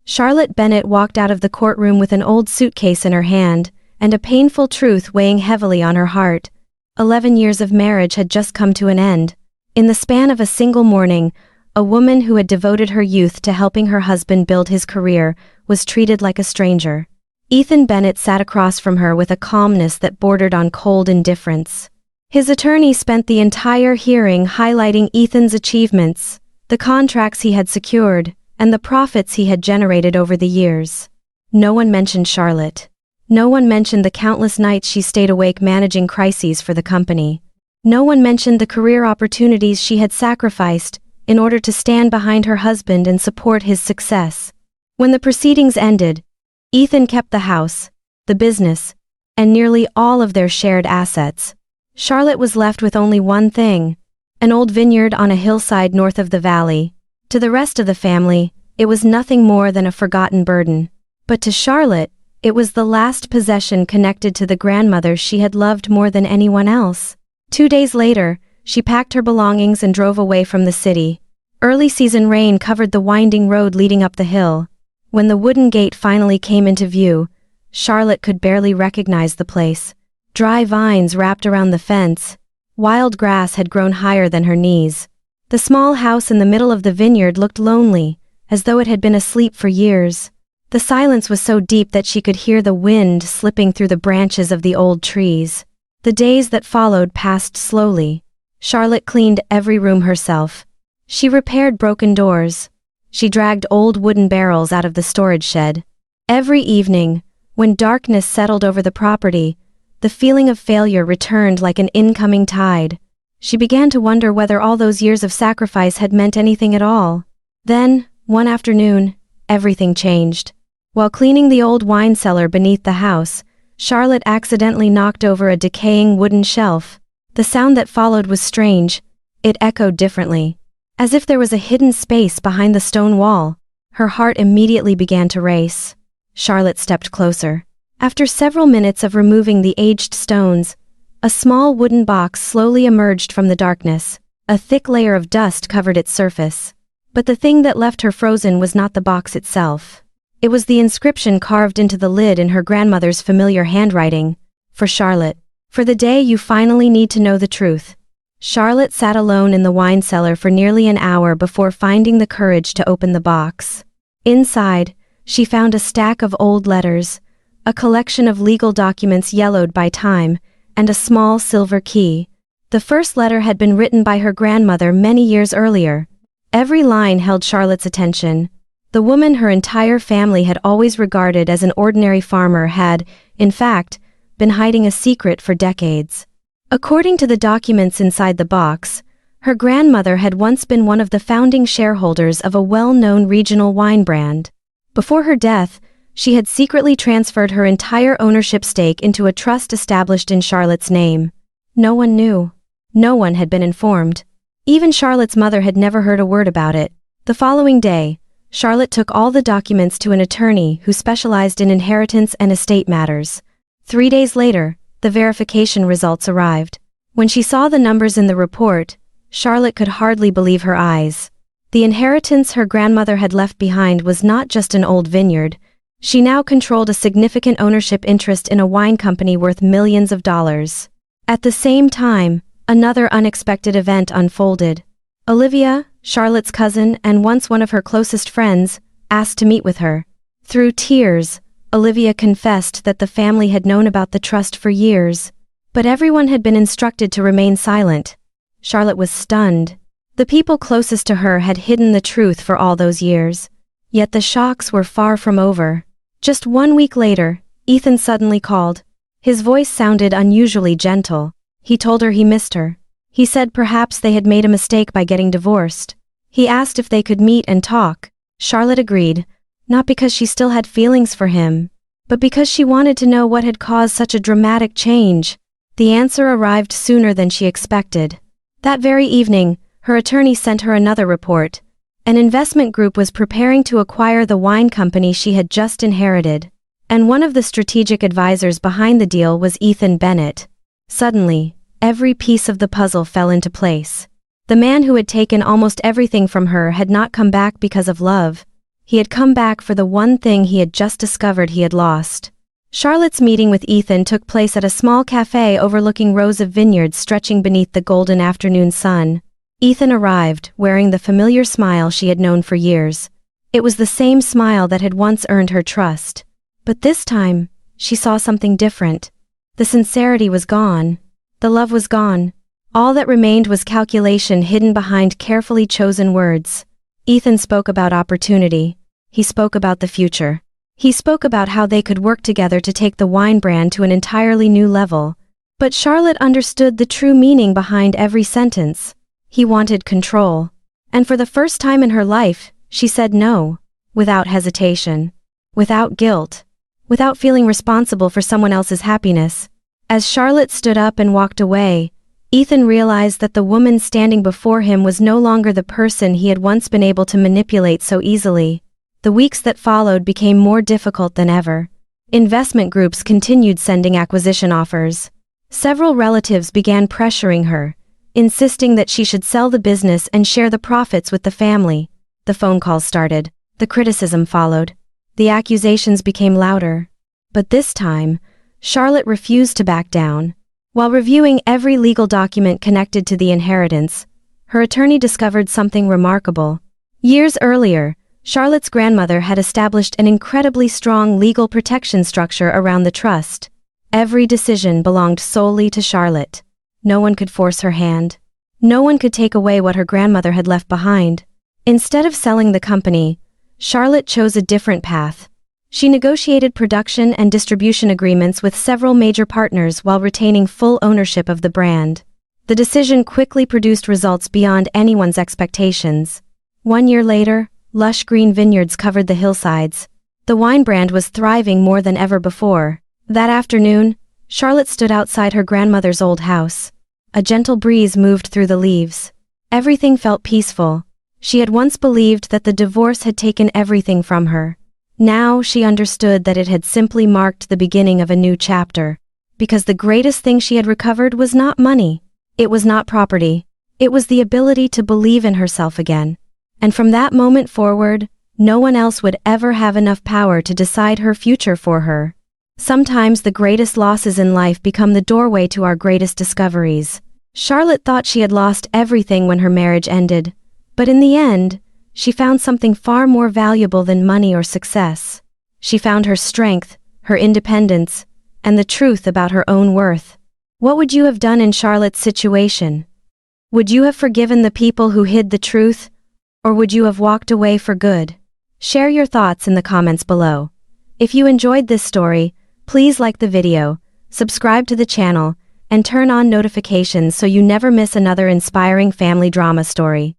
Charlotte Bennett walked out of the courtroom with an old suitcase in her hand, and a painful truth weighing heavily on her heart. 11 years of marriage had just come to an end. In the span of a single morning, a woman who had devoted her youth to helping her husband build his career was treated like a stranger. Ethan Bennett sat across from her with a calmness that bordered on cold indifference. His attorney spent the entire hearing highlighting Ethan's achievements, the contracts he had secured, and the profits he had generated over the years. No one mentioned Charlotte. No one mentioned the countless nights she stayed awake managing crises for the company. No one mentioned the career opportunities she had sacrificed in order to stand behind her husband and support his success. When the proceedings ended, Ethan kept the house, the business, and nearly all of their shared assets. Charlotte was left with only one thing: an old vineyard on a hillside north of the valley. To the rest of the family, it was nothing more than a forgotten burden. But to Charlotte, it was the last possession connected to the grandmother she had loved more than anyone else. 2 days later, she packed her belongings and drove away from the city. Early season rain covered the winding road leading up the hill. When the wooden gate finally came into view, Charlotte could barely recognize the place. Dry vines wrapped around the fence. Wild grass had grown higher than her knees. The small house in the middle of the vineyard looked lonely, as though it had been asleep for years. The silence was so deep that she could hear the wind slipping through the branches of the old trees. The days that followed passed slowly. Charlotte cleaned every room herself. She repaired broken doors. She dragged old wooden barrels out of the storage shed. Every evening, when darkness settled over the property, the feeling of failure returned like an incoming tide. She began to wonder whether all those years of sacrifice had meant anything at all. Then, one afternoon, everything changed. While cleaning the old wine cellar beneath the house, Charlotte accidentally knocked over a decaying wooden shelf. The sound that followed was strange. It echoed differently, as if there was a hidden space behind the stone wall. Her heart immediately began to race. Charlotte stepped closer. After several minutes of removing the aged stones, a small wooden box slowly emerged from the darkness. A thick layer of dust covered its surface. But the thing that left her frozen was not the box itself. It was the inscription carved into the lid in her grandmother's familiar handwriting. For Charlotte. For the day you finally need to know the truth. Charlotte sat alone in the wine cellar for nearly an hour before finding the courage to open the box. Inside, she found a stack of old letters, a collection of legal documents yellowed by time, and a small silver key. The first letter had been written by her grandmother many years earlier. Every line held Charlotte's attention. The woman her entire family had always regarded as an ordinary farmer had, in fact, been hiding a secret for decades. According to the documents inside the box, her grandmother had once been one of the founding shareholders of a well-known regional wine brand. Before her death, she had secretly transferred her entire ownership stake into a trust established in Charlotte's name. No one knew. No one had been informed. Even Charlotte's mother had never heard a word about it. The following day, Charlotte took all the documents to an attorney who specialized in inheritance and estate matters. 3 days later, the verification results arrived. When she saw the numbers in the report, Charlotte could hardly believe her eyes. The inheritance her grandmother had left behind was not just an old vineyard. She now controlled a significant ownership interest in a wine company worth millions of dollars. At the same time, another unexpected event unfolded. Olivia, Charlotte's cousin and once one of her closest friends, asked to meet with her. Through tears, Olivia confessed that the family had known about the trust for years, but everyone had been instructed to remain silent. Charlotte was stunned. The people closest to her had hidden the truth for all those years. Yet the shocks were far from over. Just 1 week later, Ethan suddenly called. His voice sounded unusually gentle. He told her he missed her. He said perhaps they had made a mistake by getting divorced. He asked if they could meet and talk. Charlotte agreed, not because she still had feelings for him, but because she wanted to know what had caused such a dramatic change. The answer arrived sooner than she expected. That very evening, her attorney sent her another report. An investment group was preparing to acquire the wine company she had just inherited, and one of the strategic advisors behind the deal was Ethan Bennett. Suddenly, every piece of the puzzle fell into place. The man who had taken almost everything from her had not come back because of love. He had come back for the one thing he had just discovered he had lost. Charlotte's meeting with Ethan took place at a small cafe overlooking rows of vineyards stretching beneath the golden afternoon sun. Ethan arrived, wearing the familiar smile she had known for years. It was the same smile that had once earned her trust. But this time, she saw something different. The sincerity was gone. The love was gone. All that remained was calculation hidden behind carefully chosen words. Ethan spoke about opportunity. He spoke about the future. He spoke about how they could work together to take the wine brand to an entirely new level. But Charlotte understood the true meaning behind every sentence. He wanted control. And for the first time in her life, she said no, without hesitation, without guilt, without feeling responsible for someone else's happiness. As Charlotte stood up and walked away, Ethan realized that the woman standing before him was no longer the person he had once been able to manipulate so easily. The weeks that followed became more difficult than ever. Investment groups continued sending acquisition offers. Several relatives began pressuring her, insisting that she should sell the business and share the profits with the family. The phone calls started. The criticism followed. The accusations became louder. But this time, Charlotte refused to back down. While reviewing every legal document connected to the inheritance, her attorney discovered something remarkable. Years earlier, Charlotte's grandmother had established an incredibly strong legal protection structure around the trust. Every decision belonged solely to Charlotte. No one could force her hand. No one could take away what her grandmother had left behind. Instead of selling the company, Charlotte chose a different path. She negotiated production and distribution agreements with several major partners while retaining full ownership of the brand. The decision quickly produced results beyond anyone's expectations. 1 year later, lush green vineyards covered the hillsides. The wine brand was thriving more than ever before. That afternoon, Charlotte stood outside her grandmother's old house. A gentle breeze moved through the leaves. Everything felt peaceful. She had once believed that the divorce had taken everything from her. Now she understood that it had simply marked the beginning of a new chapter. Because the greatest thing she had recovered was not money. It was not property. It was the ability to believe in herself again. And from that moment forward, no one else would ever have enough power to decide her future for her. Sometimes the greatest losses in life become the doorway to our greatest discoveries. Charlotte thought she had lost everything when her marriage ended. But in the end, she found something far more valuable than money or success. She found her strength, her independence, and the truth about her own worth. What would you have done in Charlotte's situation? Would you have forgiven the people who hid the truth? Or would you have walked away for good? Share your thoughts in the comments below. If you enjoyed this story, please like the video, subscribe to the channel, and turn on notifications so you never miss another inspiring family drama story.